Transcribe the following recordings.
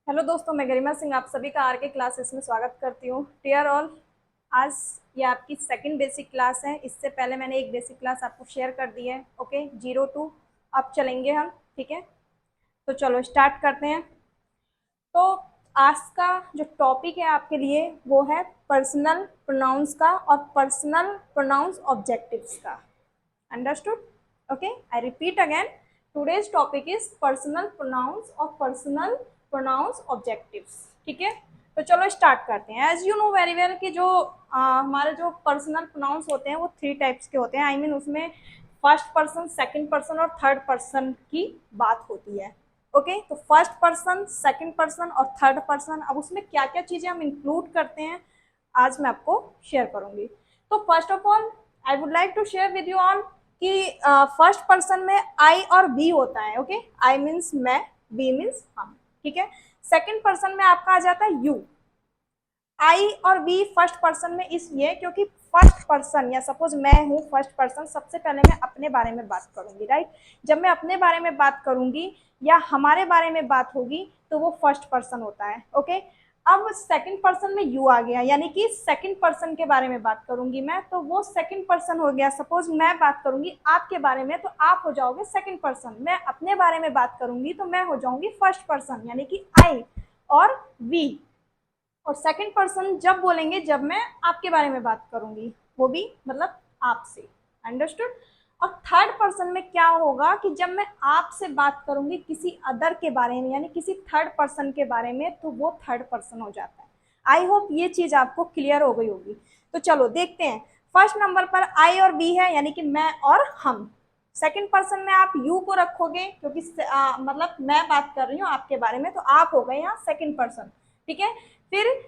Hello दोस्तों, मैं गरिमा सिंह आप सभी का आर के क्लासेस में स्वागत करती हूँ। डियर ऑल, आज ये आपकी सेकंड बेसिक क्लास है। इससे पहले मैंने एक बेसिक क्लास आपको शेयर कर दी है। ओके, 0 to अब चलेंगे हम। ठीक है, तो चलो स्टार्ट करते हैं। तो आज का जो टॉपिक है आपके लिए वो है पर्सनल प्रोनाउंस का और पर्सनल प्रोनाउंस ऑब्जेक्टिव्स का। Understood? Okay, I repeat again, today's topic is personal pronouns और पर्सनल प्रोनाउंस ऑब्जेक्टिव्स। ठीक है, तो चलो स्टार्ट करते हैं। As you know very well कि जो हमारे जो पर्सनल प्रोनाउंस होते हैं वो 3 टाइप्स के होते हैं। आई मीन उसमें फर्स्ट पर्सन, सेकंड पर्सन और थर्ड पर्सन की बात होती है। ओके, तो फर्स्ट पर्सन, सेकंड पर्सन और थर्ड पर्सन, अब उसमें क्या क्या चीजें हम इंक्लूड करते हैं आज मैं आपको शेयर करूंगी। तो first of all I would like to share with you on कि फर्स्ट पर्सन में आई और वी होता है। ओके, आई मीन्स मैं, वी मीन्स हम। ठीक है, सेकंड पर्सन में आपका आ जाता है यू। आई और वी फर्स्ट पर्सन में इसलिए क्योंकि फर्स्ट पर्सन या सपोज मैं हूँ फर्स्ट पर्सन, सबसे पहले मैं अपने बारे में बात करूंगी। राइट, जब मैं अपने बारे में बात करूंगी या हमारे बारे में बात होगी तो वो फर्स्ट पर्सन होता है। ओके, अब सेकंड पर्सन में यू आ गया, यानी कि सेकंड पर्सन के बारे में बात करूंगी मैं, तो वो सेकंड पर्सन हो गया। सपोज मैं बात करूंगी आपके बारे में तो आप हो जाओगे सेकंड पर्सन। मैं अपने बारे में बात करूंगी तो मैं हो जाऊंगी फर्स्ट पर्सन, यानी कि आई और वी। और सेकंड पर्सन जब बोलेंगे जब मैं आपके बारे में बात करूंगी, वो भी मतलब आपसे। अंडरस्टूड? और थर्ड पर्सन में क्या होगा कि जब मैं आपसे बात करूंगी किसी अदर के बारे में, यानी किसी थर्ड पर्सन के बारे में, तो वो थर्ड पर्सन हो जाता है। आई होप ये चीज आपको क्लियर हो गई होगी। तो चलो देखते हैं। फर्स्ट नंबर पर आई और बी है, यानी कि मैं और हम। सेकंड पर्सन में आप यू को रखोगे क्योंकि मतलब मैं बात कर रही हूँ आपके बारे में, तो आप हो गए यहाँ सेकंड पर्सन। ठीक है, फिर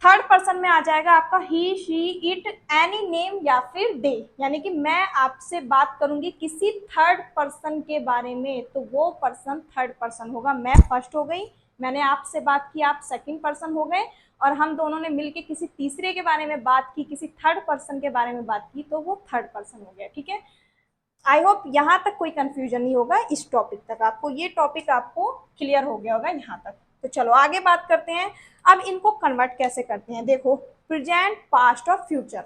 थर्ड पर्सन में आ जाएगा आपका ही, शी, इट, एनी नेम या फिर दे, यानी कि मैं आपसे बात करूंगी किसी थर्ड पर्सन के बारे में तो वो पर्सन थर्ड पर्सन होगा। मैं फर्स्ट हो गई, मैंने आपसे बात की, आप सेकंड पर्सन हो गए, और हम दोनों ने मिलके किसी तीसरे के बारे में बात की, किसी थर्ड पर्सन के बारे में बात की, तो वो थर्ड पर्सन हो गया। ठीक है, आई होप यहाँ तक कोई कंफ्यूजन नहीं होगा। इस टॉपिक तक आपको, ये टॉपिक आपको क्लियर हो गया होगा यहाँ तक। तो चलो आगे बात करते हैं। अब इनको कन्वर्ट कैसे करते हैं, देखो, प्रेजेंट, पास्ट और फ्यूचर।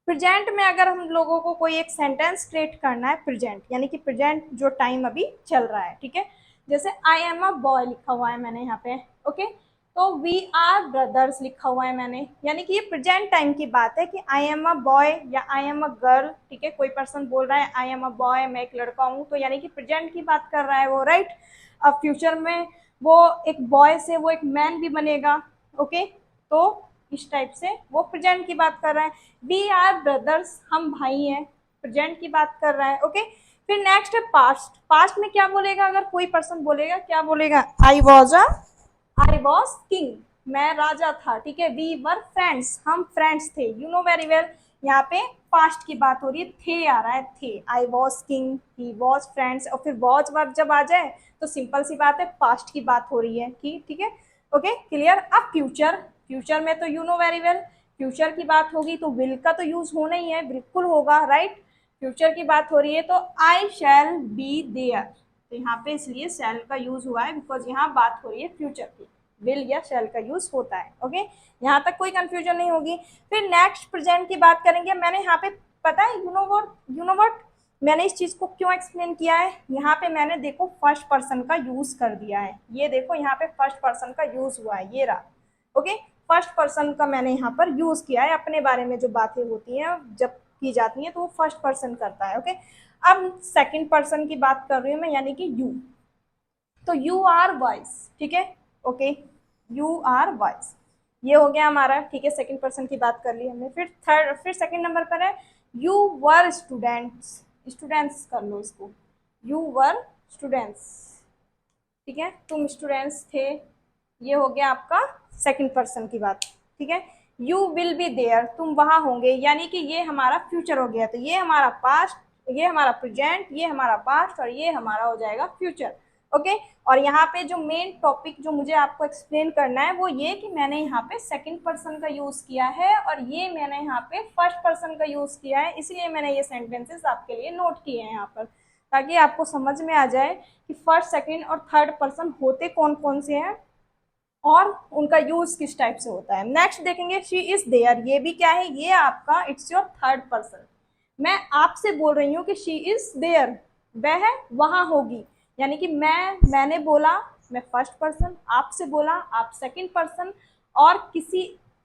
प्रेजेंट में अगर हम लोगों को कोई एक सेंटेंस क्रिएट करना है, प्रेजेंट यानी कि प्रेजेंट जो टाइम अभी चल रहा है। ठीक है, जैसे आई एम अ बॉय लिखा हुआ है मैंने यहाँ पे। ओके, तो वी आर ब्रदर्स लिखा हुआ है मैंने, यानी कि ये प्रेजेंट टाइम की बात है कि आई एम अ बॉय या आई एम अ गर्ल। ठीक है, कोई पर्सन बोल रहा है आई एम अ बॉय, मैं एक लड़का हूँ, तो यानी कि प्रेजेंट की बात कर रहा है वो। राइट, अब फ्यूचर में वो एक बॉय से वो एक मैन भी बनेगा। ओके, तो इस टाइप से वो प्रेजेंट की बात कर रहा है। वी आर ब्रदर्स, हम भाई हैं, प्रेजेंट की बात कर रहा है। ओके, फिर नेक्स्ट है पास्ट। पास्ट में क्या बोलेगा, अगर कोई पर्सन बोलेगा, क्या बोलेगा, आई वॉज किंग, मैं राजा था। ठीक है, वी वर फ्रेंड्स, हम फ्रेंड्स थे। यू नो वेरी वेल, यहाँ पे पास्ट की बात हो रही है, थे आ रहा है, थे। I was king, he was friends, और फिर वॉज वर्ब जब आ जाए तो सिंपल सी बात है, पास्ट की बात हो रही है कि। ठीक है, ओके क्लियर। अब फ्यूचर, फ्यूचर में तो you know very well, future की बात होगी तो विल का तो यूज होना ही है, बिल्कुल होगा। राइट, फ्यूचर की बात हो रही है तो आई शैल बी देयर, तो यहाँ पे इसलिए शैल का यूज हुआ है बिकॉज यहाँ बात हो रही है फ्यूचर की। विल या शैल का यूज होता है। ओके, यहाँ तक कोई कंफ्यूजन नहीं होगी। फिर नेक्स्ट प्रेजेंट की बात करेंगे। मैंने यहाँ पे, पता है यू नो व्हाट, मैंने इस चीज को क्यों एक्सप्लेन किया है, यहाँ पे मैंने देखो फर्स्ट पर्सन का यूज कर दिया है। ये देखो यहाँ पे फर्स्ट पर्सन का यूज हुआ है, ये रहा। ओके, फर्स्ट पर्सन का मैंने यहाँ पर यूज किया है। अपने बारे में जो बातें होती हैं जब की जाती हैं तो वो फर्स्ट पर्सन करता है। ओके, अब सेकंड पर्सन की बात कर रही हूँ मैं, यानी कि यू। तो यू आर वॉइस, ठीक है, ओके, यू आर वॉइस, ये हो गया हमारा। ठीक है, सेकंड पर्सन की बात कर ली हमने। फिर सेकंड नंबर पर है यू वर स्टूडेंट्स, स्टूडेंट्स कर लो इसको, यू वर स्टूडेंट्स। ठीक है, तुम स्टूडेंट्स थे, ये हो गया आपका सेकंड पर्सन की बात। ठीक है, यू विल बी देयर, तुम वहां होंगे, यानी कि ये हमारा फ्यूचर हो गया। तो ये हमारा पास्ट, ये हमारा प्रेजेंट, ये हमारा पास्ट, और ये हमारा हो जाएगा फ्यूचर। ओके, और यहाँ पे जो मेन टॉपिक जो मुझे आपको एक्सप्लेन करना है वो ये कि मैंने यहाँ पे सेकंड पर्सन का यूज किया है और ये मैंने यहाँ पे फर्स्ट पर्सन का यूज किया है, इसलिए मैंने ये सेंटेंसेस आपके लिए नोट किए हैं यहाँ पर, ताकि आपको समझ में आ जाए कि फर्स्ट, सेकंड और थर्ड पर्सन होते कौन कौन से हैं और उनका यूज किस टाइप से होता है। नेक्स्ट देखेंगे शी इज देयर। ये भी क्या है, ये आपका इट्स योर थर्ड पर्सन। मैं आपसे बोल रही हूँ कि शी इज देयर, वह वहां होगी, यानी कि मैंने बोला, मैं फर्स्ट पर्सन, आपसे बोला आप सेकंड पर्सन, और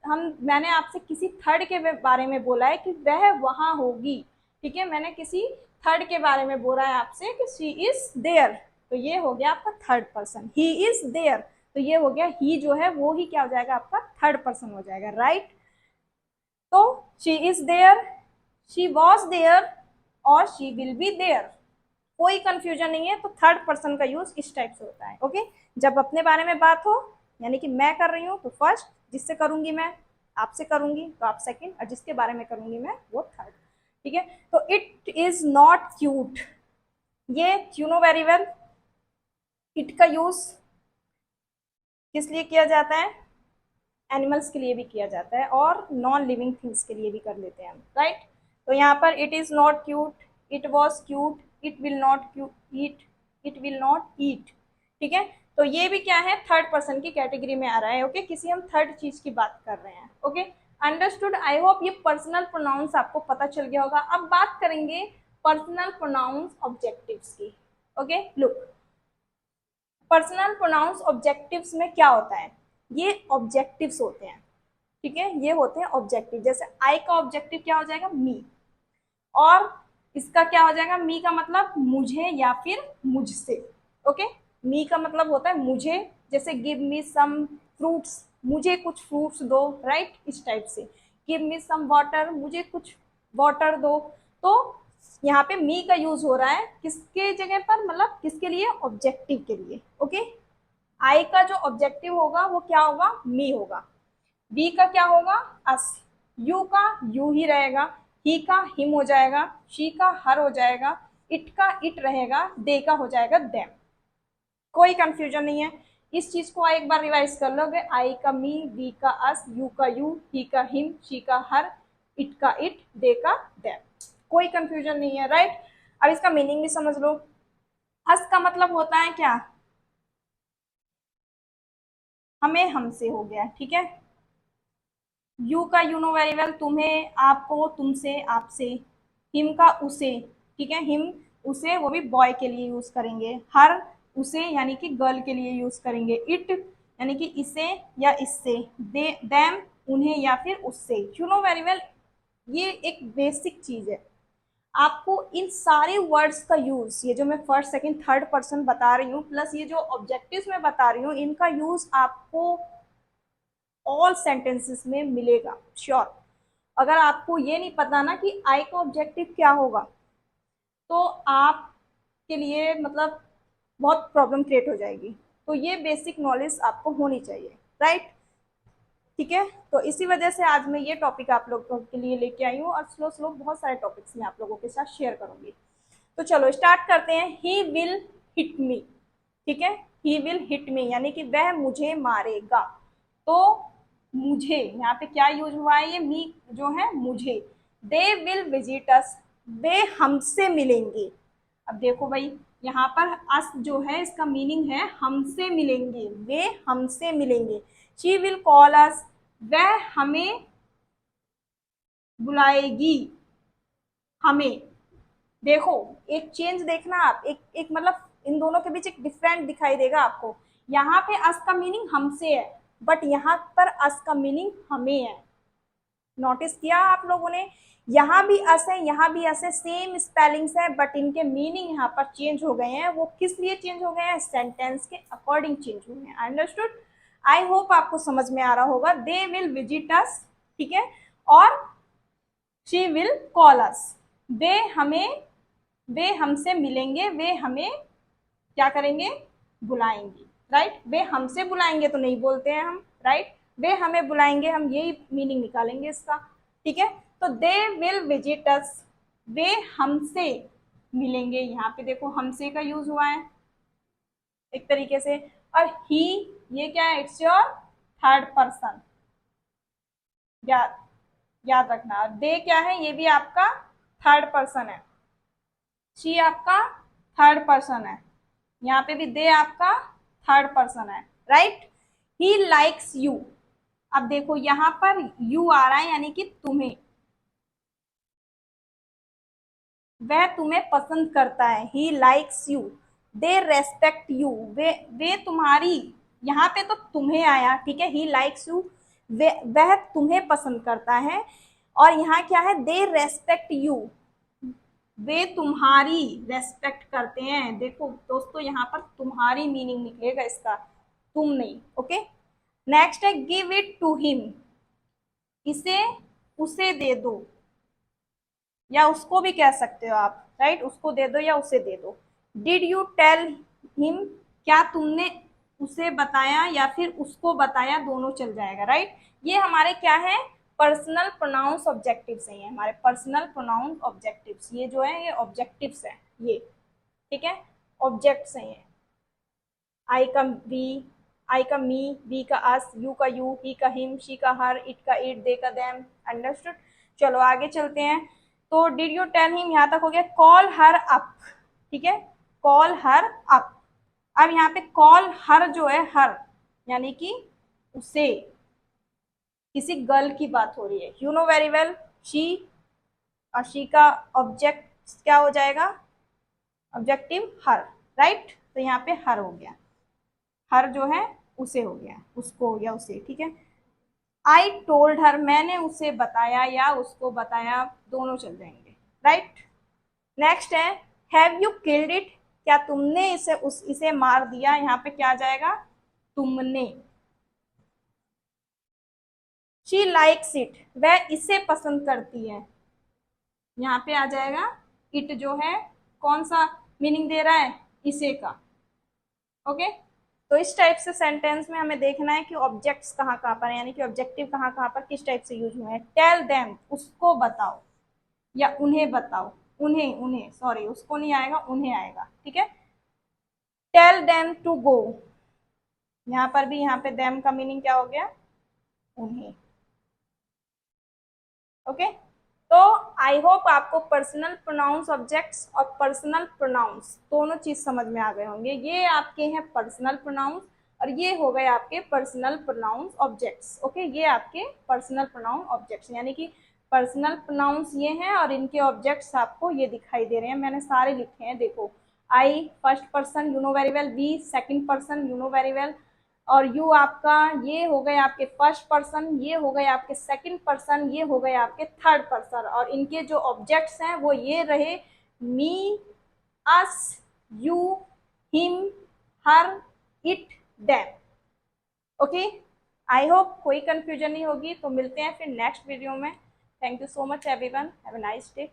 मैंने आपसे किसी थर्ड के बारे में बोला है कि वह वहां होगी। ठीक है, मैंने किसी थर्ड के बारे में बोला है आपसे कि शी इज देयर, तो ये हो गया आपका third person. He is there, तो ये हो गया ही जो है वो ही क्या हो जाएगा आपका थर्ड पर्सन हो जाएगा, राइट। तो she is there, she was there और शी विल बी देयर, कोई कंफ्यूजन नहीं है। तो थर्ड पर्सन का यूज इस टाइप से होता है। ओके, जब अपने बारे में बात हो, यानी कि मैं कर रही हूँ तो फर्स्ट, जिससे करूंगी मैं, आपसे करूंगी तो आप सेकंड, और जिसके बारे में करूंगी मैं वो थर्ड। ठीक है, तो इट इज नॉट क्यूट, ये you know very well, it का यूज किस लिए किया जाता है, एनिमल्स के लिए भी किया जाता है और नॉन लिविंग थिंग्स के लिए भी कर लेते हैं हम, राइट। तो यहाँ पर it is not cute, it was cute, it will not eat, it will not eat. ठीक है, तो ये भी क्या है, थर्ड पर्सन की कैटेगरी में आ रहा है। ओके, किसी हम थर्ड चीज की बात कर रहे हैं। Okay, understood. आई होप ये पर्सनल प्रोनाउंस आपको पता चल गया होगा। अब बात करेंगे पर्सनल प्रोनाउंस ऑब्जेक्टिव्स की। Okay, look, personal pronouns objectives में क्या होता है, ये ऑब्जेक्टिव्स होते हैं। ठीक है, ये होते हैं ऑब्जेक्टिव। जैसे आई का ऑब्जेक्टिव क्या हो जाएगा, मी, और इसका क्या हो जाएगा, मी का मतलब मुझे या फिर मुझसे। ओके, मी का मतलब होता है मुझे, जैसे गिव मी सम फ्रूट्स, मुझे कुछ फ्रूट्स दो, राइट, इस टाइप से। गिव मी सम वाटर, मुझे कुछ वाटर दो। तो यहाँ पे मी का यूज हो रहा है किसके जगह पर, मतलब किसके लिए, ऑब्जेक्टिव के लिए। ओके, आई का जो ऑब्जेक्टिव होगा वो क्या होगा, मी होगा। बी का क्या होगा, अस। यू का यू ही रहेगा, ही का हिम हो जाएगा, शी का हर हो जाएगा, इट का इट रहेगा, दे का हो जाएगा देम। कोई कंफ्यूजन नहीं है। इस चीज को एक बार रिवाइज कर लोगे, आई का मी, बी का अस, यू का यू, ही का हिम, शी का हर, इट का इट, दे का देम। कोई कंफ्यूजन नहीं है, राइट। अब इसका मीनिंग भी समझ लो। हस का मतलब होता है क्या, हमें हमसे हो गया, ठीक है। यू का यू नो वेरी वेल, तुम्हें, आपको, तुमसे, आपसे। हिम का उसे, ठीक है, हिम उसे, वो भी बॉय के लिए यूज करेंगे। हर उसे यानी कि गर्ल के लिए यूज करेंगे। इट यानी कि इसे या इससे। दे देम उन्हें या फिर उससे। यू नो वेरी वेल, ये एक बेसिक चीज है। आपको इन सारे वर्ड्स का यूज, ये जो मैं फर्स्ट सेकंड थर्ड पर्सन बता रही हूँ प्लस ये जो ऑब्जेक्टिव्स में बता रही हूँ, इनका यूज आपको ऑल सेंटेंसेस में मिलेगा, श्योर। अगर आपको ये नहीं पता ना कि आई का ऑब्जेक्टिव क्या होगा, तो आपके लिए मतलब बहुत प्रॉब्लम क्रिएट हो जाएगी। तो ये बेसिक नॉलेज आपको होनी चाहिए, राइट। ठीक है, तो इसी वजह से आज मैं ये टॉपिक आप लोगों के लिए लेके आई हूँ, और स्लो स्लो बहुत सारे टॉपिक्स मैं आप लोगों के साथ शेयर करूंगी। तो चलो स्टार्ट करते हैं। ही विल हिट मी, ठीक है, ही विल हिट मी यानी कि वह मुझे मारेगा। तो मुझे यहाँ पे क्या यूज हुआ है, ये मी जो है मुझे। दे विल विजिट अस, वे हमसे मिलेंगे। अब देखो भाई, यहाँ पर अस जो है इसका मीनिंग है हमसे मिलेंगे, वे हमसे मिलेंगे। शी विल कॉल अस, वह हमें बुलाएगी, हमें। देखो, एक चेंज देखना आप, एक एक मतलब इन दोनों के बीच एक डिफरेंट दिखाई देगा आपको। यहाँ पे अस का मीनिंग हमसे है, बट यहाँ पर अस का मीनिंग हमें है। नोटिस किया आप लोगों ने, यहाँ भी अस है, यहाँ भी अस है, सेम स्पेलिंग्स है, बट इनके मीनिंग यहाँ पर चेंज हो गए हैं। वो किस लिए चेंज हो गए हैं, सेंटेंस के अकॉर्डिंग चेंज हुए हैं। अंडरस्टूड। आई होप आपको समझ में आ रहा होगा। दे विल विजिट अस, ठीक है, और शी विल कॉल अस, वे हमें, वे हमसे मिलेंगे, वे हमें क्या करेंगे, बुलाएंगे, राइट। वे हमसे बुलाएंगे तो नहीं बोलते हैं हम, राइट। वे हमें बुलाएंगे, हम यही मीनिंग निकालेंगे इसका, ठीक है। तो दे विल विजिट अस, वे हमसे मिलेंगे। यहाँ पे देखो हमसे का यूज हुआ है एक तरीके से। और ही, ये क्या है, इट्स योर थर्ड पर्सन, याद याद रखना। दे क्या है, ये भी आपका थर्ड पर्सन है। शी आपका थर्ड पर्सन है, यहाँ पे भी दे आपका थर्ड पर्सन है, राइट। ही लाइक्स यू, अब देखो यहाँ पर यू आ रहा है यानी कि तुम्हें, वह तुम्हें पसंद करता है, he likes you. They respect you, वे तुम्हारी, यहाँ पे तो तुम्हें आया, ठीक है, ही लाइक्स यू, वह तुम्हें पसंद करता है। और यहाँ क्या है, दे रेस्पेक्ट यू, वे तुम्हारी रेस्पेक्ट करते हैं। देखो दोस्तों यहाँ पर तुम्हारी मीनिंग निकलेगा इसका, तुम नहीं, ओके। नेक्स्ट है गिव इट टू हिम, इसे उसे दे दो, या उसको भी कह सकते हो आप, राइट, उसको दे दो या उसे दे दो। डिड यू टेल हिम, क्या तुमने उसे बताया या फिर उसको बताया, दोनों चल जाएगा, राइट। ये हमारे क्या है, पर्सनल प्रोनाउंस ऑब्जेक्टिव्स हैं, हमारे पर्सनल प्रोनाउंस ऑब्जेक्टिव्स, ये जो है ये ऑब्जेक्टिव्स हैं ये, ठीक है, ऑब्जेक्ट्स हैं ये। आई का वी, आई का मी, वी का अस, यू का यू, ही का हिम, शी का हर, इट का इट, दे का देम, अंडरस्टूड। चलो आगे चलते हैं। तो डिड यू टेल हिम यहाँ तक हो गया। कॉल हर अप, ठीक है, कॉल हर अप। अब यहाँ पे कॉल हर जो है, हर यानी कि उसे, किसी गर्ल की बात हो रही है। You know very well she, और शी का ऑब्जेक्ट क्या हो जाएगा, ऑब्जेक्टिव हर, राइट। तो यहाँ पे हर हो गया, हर जो है उसे हो गया, उसको या उसे, ठीक है। आई टोल्ड हर, मैंने उसे बताया या उसको बताया, दोनों चल जाएंगे, राइट। नेक्स्ट है हैव यू किल्ड इट, क्या तुमने इसे मार दिया, यहाँ पे क्या आ जाएगा, तुमने। शी लाइक्स इट, वह इसे पसंद करती है, यहाँ पे आ जाएगा इट जो है कौन सा मीनिंग दे रहा है, इसे का, ओके। तो इस टाइप से सेंटेंस में हमें देखना है कि ऑब्जेक्ट्स कहाँ कहाँ पर, यानी कि ऑब्जेक्टिव कहाँ कहाँ पर किस टाइप से यूज हुए हैं। टेल देम, उसको बताओ या उन्हें बताओ, उन्हें उन्हें सॉरी, उसको नहीं आएगा, उन्हें आएगा, ठीक है। टेल देम टू गो, यहाँ पर भी यहाँ पे देम का मीनिंग क्या हो गया, उन्हें, ओके। तो आई होप आपको पर्सनल प्रोनाउंस ऑब्जेक्ट्स और पर्सनल प्रोनाउंस दोनों चीज समझ में आ गए होंगे। ये आपके हैं पर्सनल प्रोनाउंस और ये हो गए आपके पर्सनल प्रोनाउंस ऑब्जेक्ट्स, ओके। ये आपके पर्सनल प्रोनाउन ऑब्जेक्ट्स, यानी कि पर्सनल प्रोनाउंस ये हैं और इनके ऑब्जेक्ट्स आपको ये दिखाई दे रहे हैं, मैंने सारे लिखे हैं, देखो। I first person, you know very well. We second person, you know very well. और यू आपका, ये हो गए आपके फर्स्ट पर्सन, ये हो गए आपके सेकंड पर्सन, ये हो गए आपके थर्ड पर्सन। और इनके जो ऑब्जेक्ट्स हैं वो ये रहे, me, us, you, him, her, it, them, okay. I hope कोई कंफ्यूजन नहीं होगी। तो मिलते हैं फिर नेक्स्ट वीडियो में। Thank you so much everyone, have a nice day.